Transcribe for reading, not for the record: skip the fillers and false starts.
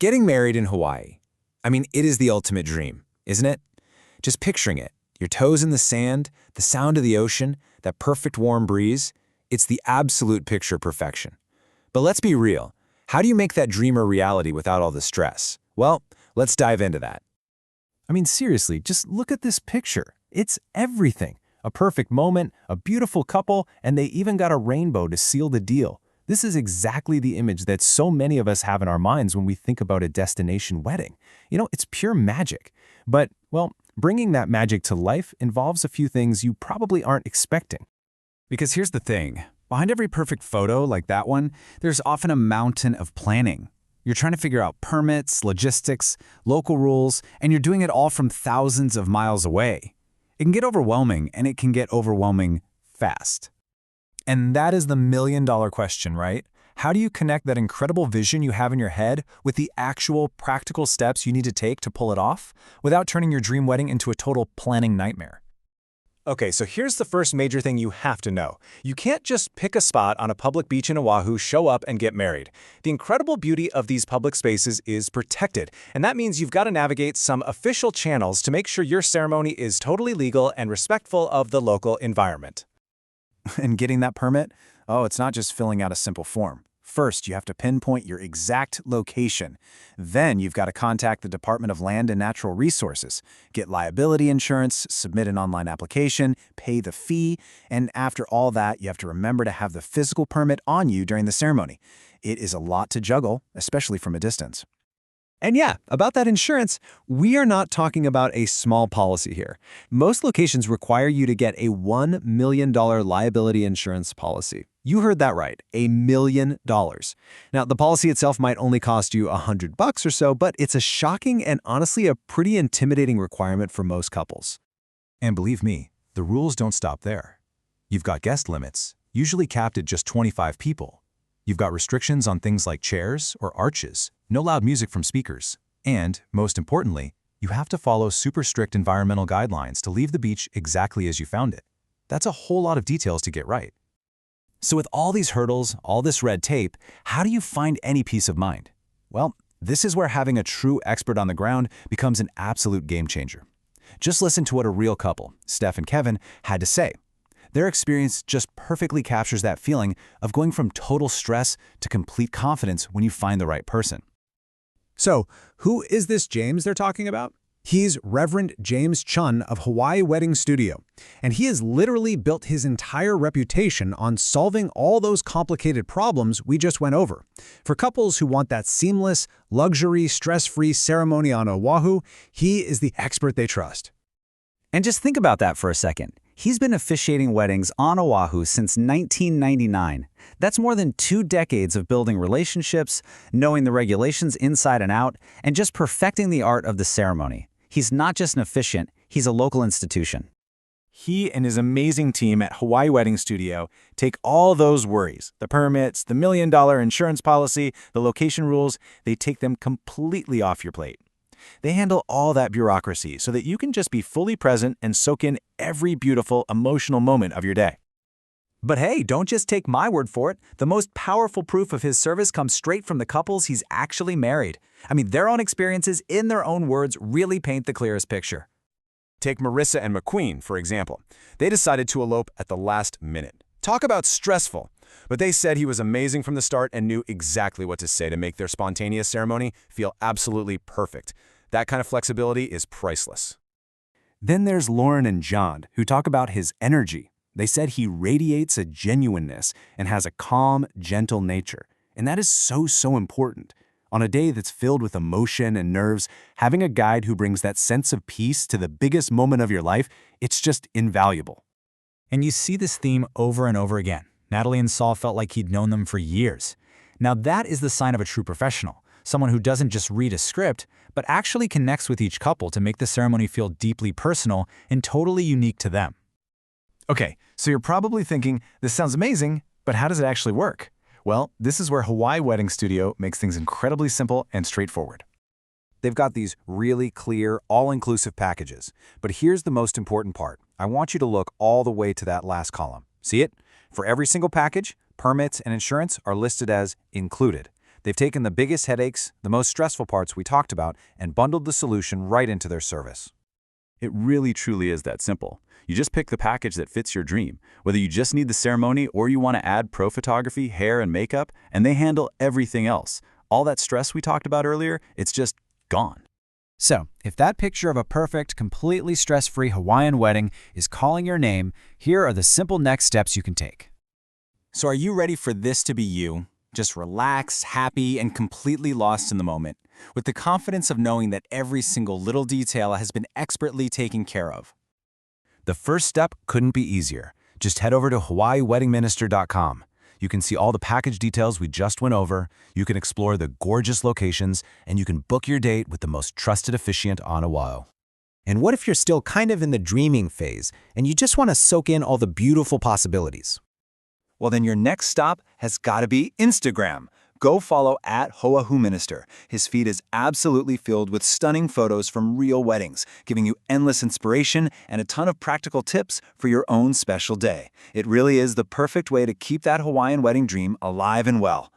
Getting married in Hawaii. I mean, it is the ultimate dream, isn't it? Just picturing it. Your toes in the sand, the sound of the ocean, that perfect warm breeze. It's the absolute picture perfection. But let's be real. How do you make that dream a reality without all the stress? Well, let's dive into that. I mean, seriously, just look at this picture. It's everything. A perfect moment, a beautiful couple, and they even got a rainbow to seal the deal. This is exactly the image that so many of us have in our minds when we think about a destination wedding. It's pure magic. But, well, bringing that magic to life involves a few things you probably aren't expecting. Because here's the thing. Behind every perfect photo like that one, there's often a mountain of planning. You're trying to figure out permits, logistics, local rules, and you're doing it all from thousands of miles away. It can get overwhelming, and it can get overwhelming fast. And that is the million-dollar question, right? How do you connect that incredible vision you have in your head with the actual practical steps you need to take to pull it off without turning your dream wedding into a total planning nightmare? Okay, so here's the first major thing you have to know. You can't just pick a spot on a public beach in Oahu, show up, and get married. The incredible beauty of these public spaces is protected, and that means you've got to navigate some official channels to make sure your ceremony is totally legal and respectful of the local environment. And getting that permit? Oh, it's not just filling out a simple form. First, you have to pinpoint your exact location. Then you've got to contact the Department of Land and Natural Resources, get liability insurance, submit an online application, pay the fee, and after all that, you have to remember to have the physical permit on you during the ceremony. It is a lot to juggle, especially from a distance. And yeah, about that insurance, we are not talking about a small policy here. Most locations require you to get a $1 million liability insurance policy. You heard that right, $1 million. Now, the policy itself might only cost you $100 or so, but it's a shocking and honestly a pretty intimidating requirement for most couples. And believe me, the rules don't stop there. You've got guest limits, usually capped at just 25 people. You've got restrictions on things like chairs or arches, no loud music from speakers, and, most importantly, you have to follow super strict environmental guidelines to leave the beach exactly as you found it. That's a whole lot of details to get right. So with all these hurdles, all this red tape, how do you find any peace of mind? Well, this is where having a true expert on the ground becomes an absolute game changer. Just listen to what a real couple, Steph and Kevin, had to say. Their experience just perfectly captures that feeling of going from total stress to complete confidence when you find the right person. So, who is this James they're talking about? He's Reverend James Chun of Hawaii Wedding Studio, and he has literally built his entire reputation on solving all those complicated problems we just went over. For couples who want that seamless, luxury, stress-free ceremony on Oahu, he is the expert they trust. And just think about that for a second. He's been officiating weddings on Oahu since 1999. That's more than 2 decades of building relationships, knowing the regulations inside and out, and just perfecting the art of the ceremony. He's not just an officiant, he's a local institution. He and his amazing team at Hawaii Wedding Studio take all those worries, the permits, the $1 million insurance policy, the location rules, they take them completely off your plate. They handle all that bureaucracy so that you can just be fully present and soak in every beautiful, emotional moment of your day. But hey, don't just take my word for it. The most powerful proof of his service comes straight from the couples he's actually married. I mean, their own experiences, in their own words, really paint the clearest picture. Take Marissa and McQueen, for example. They decided to elope at the last minute. Talk about stressful. But they said he was amazing from the start and knew exactly what to say to make their spontaneous ceremony feel absolutely perfect. That kind of flexibility is priceless. Then there's Lauren and John, who talk about his energy. They said he radiates a genuineness and has a calm, gentle nature. And that is so important. On a day that's filled with emotion and nerves, having a guide who brings that sense of peace to the biggest moment of your life, it's just invaluable. And you see this theme over and over again. Natalie and Saul felt like he'd known them for years. Now that is the sign of a true professional, someone who doesn't just read a script, but actually connects with each couple to make the ceremony feel deeply personal and totally unique to them. Okay, so you're probably thinking, this sounds amazing, but how does it actually work? Well, this is where Hawaii Wedding Studio makes things incredibly simple and straightforward. They've got these really clear, all-inclusive packages. But here's the most important part. I want you to look all the way to that last column. See it? For every single package, permits and insurance are listed as included. They've taken the biggest headaches, the most stressful parts we talked about, and bundled the solution right into their service. It really truly is that simple. You just pick the package that fits your dream, whether you just need the ceremony or you want to add pro photography, hair, and makeup, and they handle everything else. All that stress we talked about earlier, it's just gone. So, if that picture of a perfect, completely stress-free Hawaiian wedding is calling your name, here are the simple next steps you can take. So are you ready for this to be you? Just relaxed, happy, and completely lost in the moment, with the confidence of knowing that every single little detail has been expertly taken care of. The first step couldn't be easier. Just head over to hawaiiweddingminister.com. You can see all the package details we just went over, you can explore the gorgeous locations, and you can book your date with the most trusted officiant on Oahu. And what if you're still kind of in the dreaming phase and you just want to soak in all the beautiful possibilities? Well, then your next stop has got to be Instagram. Go follow @HoahuMinister. His feed is absolutely filled with stunning photos from real weddings, giving you endless inspiration and a ton of practical tips for your own special day. It really is the perfect way to keep that Hawaiian wedding dream alive and well.